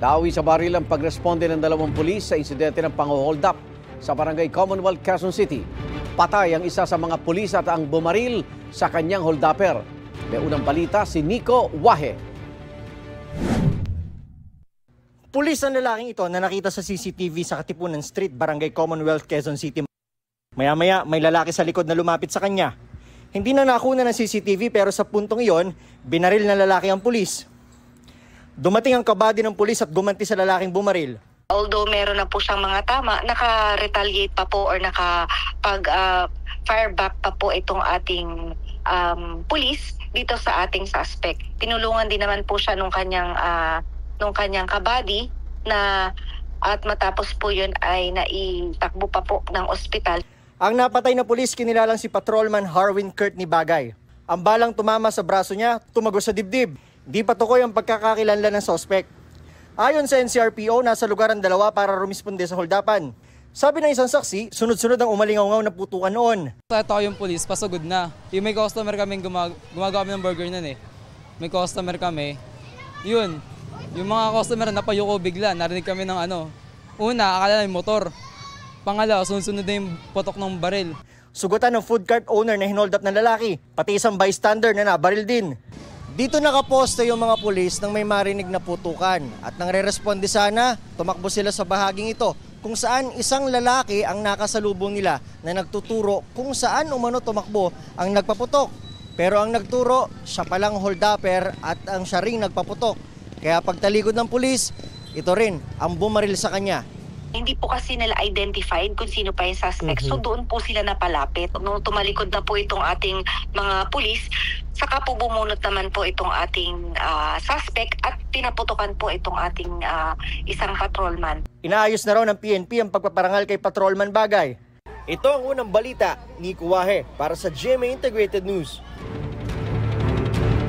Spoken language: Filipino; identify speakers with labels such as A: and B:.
A: Nahawi sa baril ang pagresponde ng 2 pulis sa insidente ng pang-hold up sa barangay Commonwealth, Quezon City. Patay ang isa sa mga pulis at ang bumaril sa kanyang hold-upper. May unang balita si Nico Wahe.
B: Pulis ang lalaking ito na nakita sa CCTV sa Katipunan Street, barangay Commonwealth, Quezon City. Maya-maya may lalaki sa likod na lumapit sa kanya. Hindi na nakuna ng CCTV pero sa puntong iyon, binaril na lalaki ang pulis. Dumating ang kabady ng pulis at gumanti sa lalaking bumaril.
C: Although meron na po siyang mga tama, naka-retaliate pa po or naka-fire back pa po itong ating pulis dito sa ating suspect. Tinulungan din naman po siya nung kanyang kabady na at matapos po yun ay naitakbo pa po ng ospital.
B: Ang napatay na pulis kinilalang si Patrolman Harwin Courtney Bagay. Ang balang tumama sa braso niya, tumagos sa dibdib. Di pa tukoy ang pagkakakilanlan ng sospek. Ayon sa NCRPO, nasa lugar ang dalawa para rumisponde sa holdapan. Sabi ng isang saksi, sunod-sunod ang umalingaw-ngaw na putukan noon.
D: Ito yung police, pasugod na. Yung may customer kami, gumagawa kami ng burger nun eh. May customer kami. Yun, yung mga customer napayuko bigla, narinig kami ng una, akala na yung motor. Pangalawa, sunod-sunod na yung potok ng baril.
B: Sugutan ng food cart owner na hinold up ng lalaki, pati isang bystander na nabaril din. Dito nakaposte yung mga pulis nang may marinig na putukan at nang re-responde sana, tumakbo sila sa bahaging ito kung saan isang lalaki ang nakasalubong nila na nagtuturo kung saan umano tumakbo ang nagpaputok. Pero ang nagturo, siya palang hold-upper at ang siya ring nagpaputok. Kaya pagtalikod ng pulis, ito rin ang bumaril sa kanya.
C: Hindi po kasi nila identified kung sino pa yung suspect. So doon po sila napalapit. Nung tumalikod na po itong ating mga pulis, saka po bumunot naman po itong ating suspect at pinaputukan po itong ating isang patrolman.
B: Inaayos na raw ng PNP ang pagpaparangal kay Patrolman Bagay. Ito ang unang balita, Nico Wahe para sa GMA Integrated News.